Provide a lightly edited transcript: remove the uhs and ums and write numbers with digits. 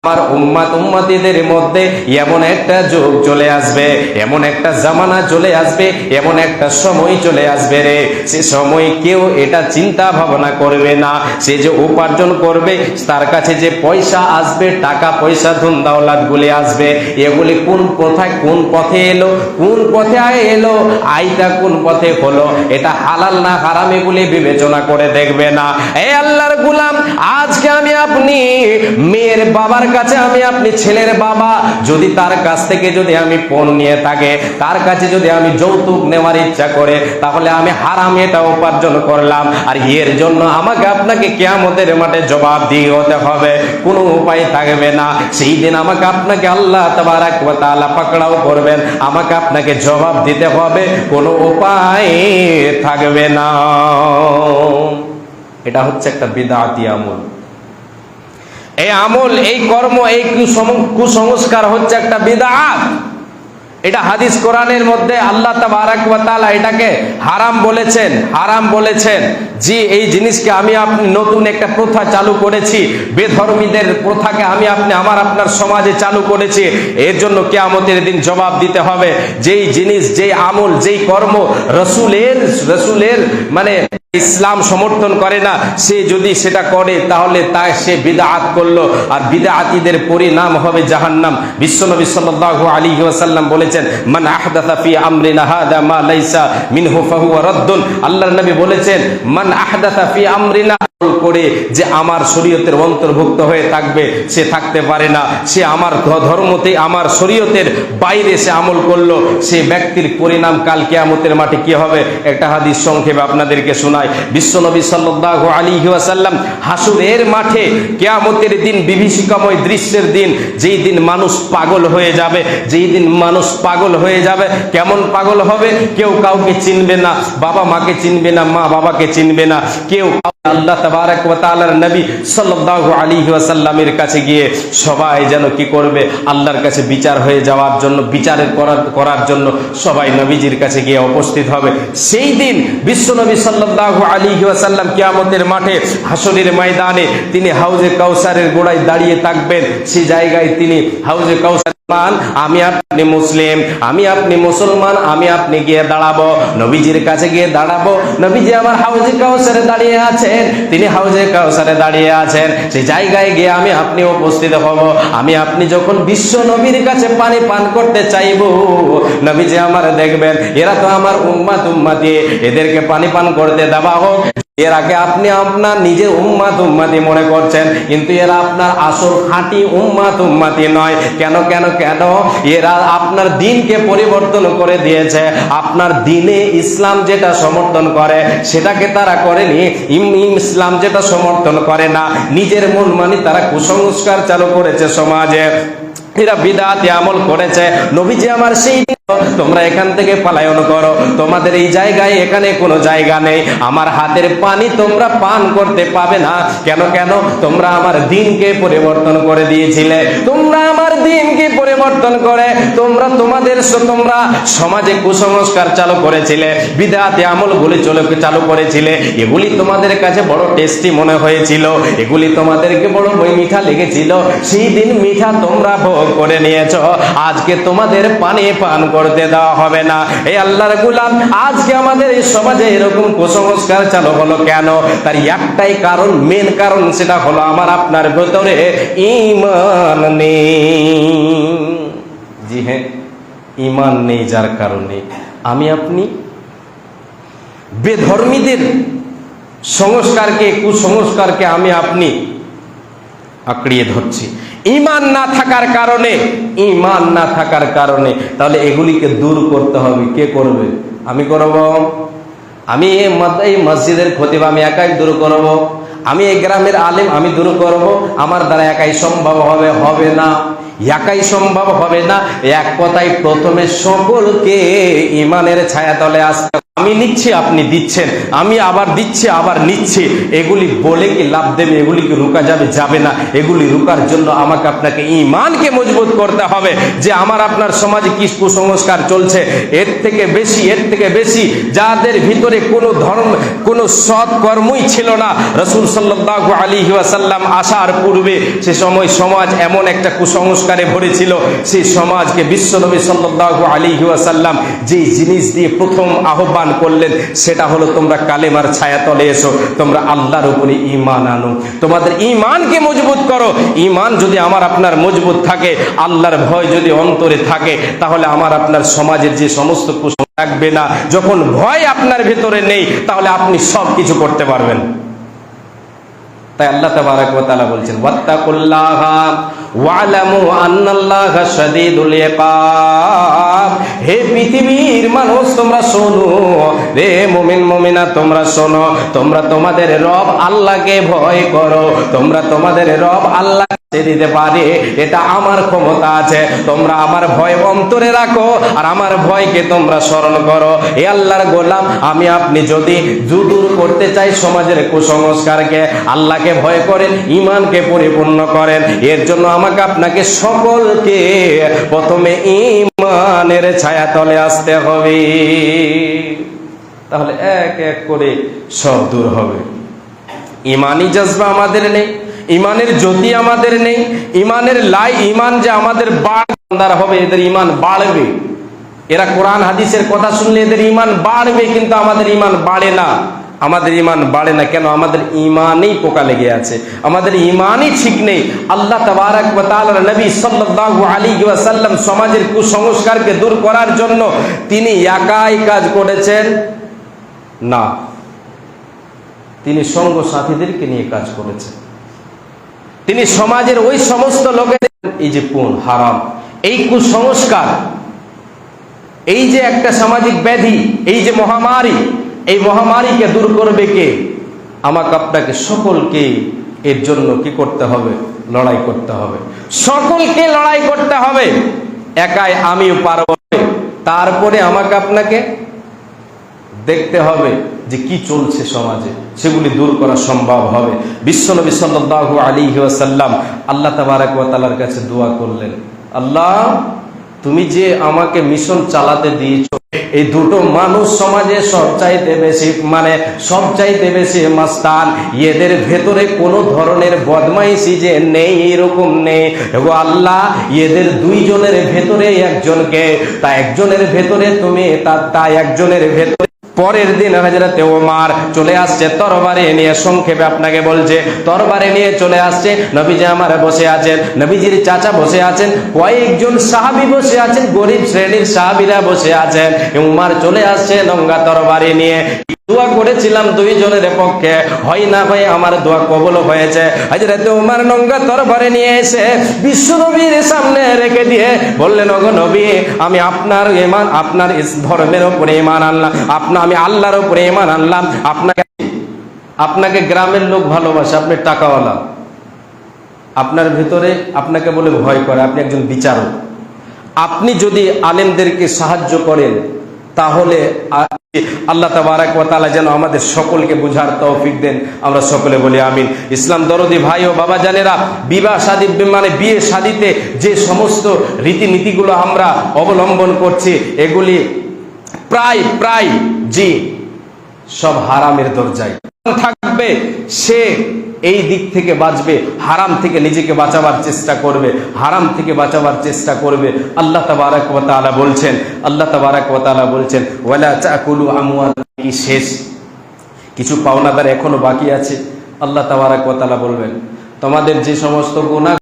আমার উম্মাত উম্মাতীদের মধ্যে এমন একটা যুগ চলে আসবে, এমন একটা জামানা চলে আসবে, এমন একটা সময় চলে আসবে রে, সে সময় কেউ এটা চিন্তা ভাবনা করবে না। সে যে উপার্জন করবে, তার কাছে যে পয়সা আসবে, টাকা পয়সা ধন দৌলত গুলি আসবে, এগুলি কোন কোথায় কোন পথে এলো, কোন পথে এলো, আইটা কোন পথে হলো, এটা হালাল না হারাম এগুলি বিবেচনা করে দেখবে না। এই আল্লাহর গোলাম, আজকে আমি আপনি মেয়ের বাবার কাছে, আমি আপনি ছেলের বাবা, যদি তার কাছ থেকে যদি আমি পণ নিয়ে থাকে, তার কাছে যদি আমি যৌতুক নেওয়ার ইচ্ছা করে, তাহলে আমি হারাম এটা উপার্জন করলাম, আর এর জন্য আমাকে আপনাকে কিয়ামতের মাঠে জবাব দিয়ে হতে হবে, কোনো উপায় থাকবে না। সেই দিন আমাকে আপনাকে আল্লাহ তাবারাক ওয়া তাআলা পাকড়াও করবেন, আমাকে আপনাকে জবাব দিতে হবে, কোনো উপায় থাকবে না। এটা হচ্ছে একটা বিদআতি আমল। এই আমল, এই কর্ম, এই কুসংস্কার হচ্ছে একটা বিদআত। এটা হাদিস কোরআনের মধ্যে আল্লাহ তাবারাক ওয়া তাআলা এটাকে হারাম বলেছেন, হারাম বলেছেন। জি, এই জিনিসকে আমি আপনি নতুন একটা প্রথা চালু করেছি, বেধর্মীদের প্রথাকে আমি আপনি আমার আপনার সমাজে চালু করেছি, এর জন্য কিয়ামতের দিন জবাব দিতে হবে। যেই জিনিস, যেই আমল, যেই কর্ম রসুলের মানে ইসলাম সমর্থন করে না, সে যদি সেটা করে তাহলে তা সে বিদআত করলো, আর বিদআতীদের পরিণাম হবে জাহান্নাম। বিশ্বনবী সাল্লাল্লাহু আলাইহি ওয়াসাল্লাম বলেছেন, মান আহদাথা ফি আমরিনা হাদা মা লাইসা মিনহু ফাহুয়া রাদ্দুন। আল্লাহর নবী বলেছেন, মান আহদাথা ফি আমরিনা, করে যে আমার শরীয়তের অন্তর্ভুক্ত হয়ে থাকবে, সে থাকতে পারে না। সে আমার ধর্মতে, আমার শরীয়তের বাইরে সে আমল করলো, সে ব্যক্তির পরিণাম কাল কিয়ামতের মাঠে কি হবে, একটা হাদিস সংক্ষেপে আপনাদেরকে শোনায়। বিশ্বনবী সাল্লাল্লাহু আলাইহি ওয়াসাল্লাম হাসরের মাঠে কিয়ামতের দিন, বিভীষিকাময় দৃশ্যের দিন, যেই দিন মানুষ পাগল হয়ে যাবে, যেই দিন মানুষ পাগল হয়ে যাবে। কেমন পাগল হবে? কেউ কাউকে চিনবে না, বাবা মাকে চিনবে না, মা বাবাকে চিনবে না, কেউ আল্লাহ তাবারাক ওয়া তাআলার নবী সাল্লাল্লাহু আলাইহি ওয়াসাল্লামের কাছে গিয়ে সবাই যেন কি করবে, আল্লাহর কাছে বিচার হয়ে যাওয়ার জন্য, বিচারের করার জন্য সবাই নবীজির কাছে গিয়ে উপস্থিত হবে। সেই দিন বিশ্বনবী সাল্লাল্লাহু আলাইহি ওয়াসাল্লাম কিয়ামতের মাঠে হাসরের ময়দানে তিনি হাউজে কাউসারের গোড়ায় দাঁড়িয়ে থাকবেন। সেই জায়গায় তিনি হাউজে কাউসার, আমি আপনি মুসলিম, আমি আপনি মুসলমান, আমি আপনি গিয়ে দাঁড়াবো, নবীজির কাছে গিয়ে দাঁড়াবো। নবীজি আমার হাউজে কাউসারে দাঁড়িয়ে আছেন, তিনি হাউজে কাউসারে দাঁড়িয়ে আছেন। সেই জায়গায় গিয়ে আমি আপনি উপস্থিত হব। আমি আপনি যখন বিশ্ব নবীর কাছে পানি পান করতে চাইবো, নবীজি আমার দেখবেন এরা তো আমার উম্মাত উম্মাতি, এদেরকে পানি পান করতে দেওয়া হোক। এর আগে আপনি আপনার নিজের উম্মাত উম্মাতি মনে করছেন, কিন্তু এরা আপনার আসল খাঁটি উম্মাত উম্মাতি নয়। কেন কেন কেন? এরা আপনার দিনকে পরিবর্তন করে দিয়েছে। আপনার দিনে ইসলাম যেটা সমর্থন করে সেটাকে তারা করেনি, ইসলাম যেটা সমর্থন করে না, নিজের মন মানি তারা কুসংস্কার চালু করেছে সমাজে, এরা বিদআতি আমল করেছে। নবীজি আমার সেই তোমরা এখান থেকে পলায়ন করো, তোমাদের এই জায়গায় এখানে কোনো জায়গা নেই, আমার হাতের পানি তোমরা পান করতে পাবে না। কেন কেন? তোমরা আমার দিনকে পরিবর্তন করে দিয়েছিলে, তোমরা আমার দিনকে পরিবর্তন করে তোমরা সমাজে কুসংস্কার চালু করেছিলে, বিদআতি আমলগুলি চালু করেছিলে। এগুলি তোমাদের কাছে বড় টেস্টি মনে হয়েছিল, এগুলি তোমাদেরকে বড় মিঠা লেগেছিল। সেই দিন মিঠা তোমরা ভোগ করে নিয়েছো, আজকে তোমাদের পানি পান করতে দেওয়া হবে না। এই আল্লাহর গোলাম, আজকে আমাদের এই সমাজে এরকম কুসংস্কার চালু হলো কেন? তার একটাই কারণ, মেন কারণ, সেটা হলো আমার আপনার ভেতরে ঈমান নেই। জি হ্যাঁ, ঈমান নেই, যার কারণে আমি আপনি বেধর্মীদের সংস্কারকে, কুসংস্কারকে আমি আপনি আঁকড়িয়ে ধরছি। ঈমান না থাকার কারণে, ঈমান না থাকার কারণে তাহলে এগুলিকে দূর করতে হবে। কে করবে? আমি করব। আমি এই মসজিদের খতিব আমি একাই দূর করব, আমি এই গ্রামের আলেম আমি দূর করব। আমার দ্বারা একাই সম্ভব হবে না, একাই সম্ভব হবে না। এক কথায় প্রথমে সকলকে ঈমানের ছায়াতলে আসতে আমি নিচ্ছি আপনি দিচ্ছেন, আমি আবার দিচ্ছি আবার নিচ্ছি, এগুলি বলে কি লাভ দেবে? এগুলি কি রুকা যাবে? যাবে না। এগুলি রুকার জন্য আমাকে আপনাকে ঈমানকে মজবুত করতে হবে যে আমার আপনার সমাজে কি কুসংস্কার চলছে। এর থেকে বেশি যাদের ভিতরে কোনো ধর্ম, কোনো সৎ কর্মই ছিল না, রাসূল সাল্লাল্লাহু আলাইহি ওয়াসাল্লাম আসার পূর্বে সে সময় সমাজ এমন একটা কুসংস্কারে ভরেছিল, সেই সমাজকে বিশ্বনবী সাল্লাল্লাহু আলাইহি ওয়াসাল্লাম যে জিনিস দিয়ে প্রথম আহ্বান করলেন সেটা হলো তোমরা কালেমার ছায়াতলে এসো, তোমরা আল্লাহর উপরে ঈমান আনো, তোমাদের ঈমানকে মজবুত করো। ঈমান যদি আমার আপনার মজবুত থাকে, আল্লাহর ভয় যদি অন্তরে থাকে, তাহলে আমার আপনার সমাজের যে সমস্ত কুসংস্কার থাকবে না। যখন ভয় আপনার ভেতরে নেই, তাহলে আপনি সব কিছু করতে পারবেন। তাই আল্লাহ তাবারক ওয়া তাআলা বলছেন ওয়াত্তাকুল্লাহা ওয়ালামু আন্নাল্লাহা শাদীদুল ইকাব। হে পৃথিবীর মানুষ তোমরা শোনো, রে মুমিন মুমিনা তোমরা শোনো, তোমরা তোমাদের রব আল্লাহকে ভয় করো, তোমরা তোমাদের রব আল্লাহ দিতে পারে, এটা আমার ক্ষমতা আছে। তোমরা আমার ভয় অন্তরে রাখো আর আমার ভয়কে তোমরা স্মরণ করো। এ আল্লাহর গোলাম, আমি আপনি যদি দূর করতে চাই সমাজের কুসংস্কারকে, আল্লাহকে ভয় করেন, ঈমানকে পরিপূর্ণ করেন, এর জন্য আমাকে আপনাকে সকলকে প্রথমে ঈমানের ছায়াতলে আসতে হবে, তাহলে এক এক করে সব দূর হবে। ঈমানি জজবা আমাদের নেই, ঈমানের জ্যোতি আমাদের নেই, ঈমানের ঈমান যে আমাদের বাড়ার হবে, এদের ঈমান বাড়বে। এরা কোরআন হাদিসের কথা শুনলে এদের ঈমান বাড়বে, কিন্তু আমাদের ঈমান বাড়ে না। আমাদের ঈমান বাড়ে না কেন? আমাদের ঈমানেই পোকা লেগে আছে, আমাদের ঈমানই ঠিক নেই। আল্লাহ তাবারক ওয়া তাআলার নবী সাল্লাল্লাহু আলাইহি ওয়াসাল্লাম সমাজের কুসংস্কারকে দূর করার জন্য তিনি একাই কাজ করেছেন না, তিনি সঙ্গ সাথীদেরকে নিয়ে কাজ করেছেন। তিনি সমাজের ওই সমস্ত লোকেদের, এই যে পুন হারাম, এই কুসংস্কার, এই যে একটা সামাজিক ব্যাধি, এই যে মহামারী, এই মহামারীকে দূর করবে কে? আমাকে আপনাকে সকলকে এর জন্য কি করতে হবে? লড়াই করতে হবে, সকলকে লড়াই করতে হবে। একাই আমিও পারব না, তারপরে আমাকে আপনাকে দেখতে হবে যে কি চলছে সমাজে, সেগুলি দূর করা সম্ভব হবে। বিশ্বনবী সাল্লাল্লাহু আলাইহি ওয়াসাল্লাম আল্লাহ তাবারক ওয়া তাআলার কাছে দোয়া করলেন, আল্লাহ তুমি যে আমাকে মিশন চালাতে দিয়েছো, এই দুটো মানুষ সমাজে সবচাইতে বেশি মাস্তান, এদের ভেতরে কোনো ধরনের বদমাইশি যে নেই এরকম নেই গো আল্লাহ, এদের দুইজনের ভেতরে একজনকে, তা একজনের ভেতরে তুমি, তা একজনের ভেতরে। পরের দিন হযরত ওমর চলে আসছে তরবারি নিয়ে, সংক্ষেপে আপনাকে বলছে, তরবারি নিয়ে চলে আসছে। নবীজি আমার বসে আছেন, নবীজির চাচা বসে আছেন, কয়েকজন সাহাবী বসে আছেন, গরিব শ্রেণীর সাহাবীরা বসে আছেন। ওমর চলে আসছে নঙ্গা তরবারি নিয়ে। দোয়া করেছিলাম দুইজনের পক্ষে, হয় না হয় আমার দোয়া কবুল হয়েছে। হযরত ওমর নঙ্গা তরবারি নিয়ে এসে বিশ্বনবীর সামনে রেখে দিয়ে বললেন, ওগো নবী, আমি আপনার ঈমান, আপনার ধর্মের উপরে ঈমান আনলাম, আমি আল্লাহর উপরে ঈমান আনলাম। আপনাকে গ্রামের লোক ভালোবাসে, আপনি টাকাওয়ালা, আপনার ভিতরে আপনাকে বলে ভয় করে, আপনি একজন বিচারক। আপনি যদি আলেমদেরকে সাহায্য করেন, তাহলে আল্লাহ তাবারক ওয়া তাআলা যেন আমাদের সকলকে বুঝার তৌফিক দেন। আমরা সকলে বলি আমিন। ইসলাম দরদি ভাই ও বাবা জানেরা, বিবাহ শাদী মানে বিয়ে শাদীতে যে সমস্ত রীতিনীতিগুলো আমরা অবলম্বন করছি, এগুলি প্রায় জি সব হারামের দরজায় থাকবে। সে এই দিক থেকে বাঁচবে, হারাম থেকে নিজেকে বাঁচাবার চেষ্টা করবে, হারাম থেকে বাঁচাবার চেষ্টা করবে। আল্লাহ তাবারক ওয়া তাআলা বলছেন ওয়ালা তাকুলু আমওয়ালাকুম, শেষ কিছু পাওনাদার এখনো বাকি আছে। আল্লাহ তাবারক ওয়া তাআলা বলবেন, তোমাদের যে সমস্ত গুনাহ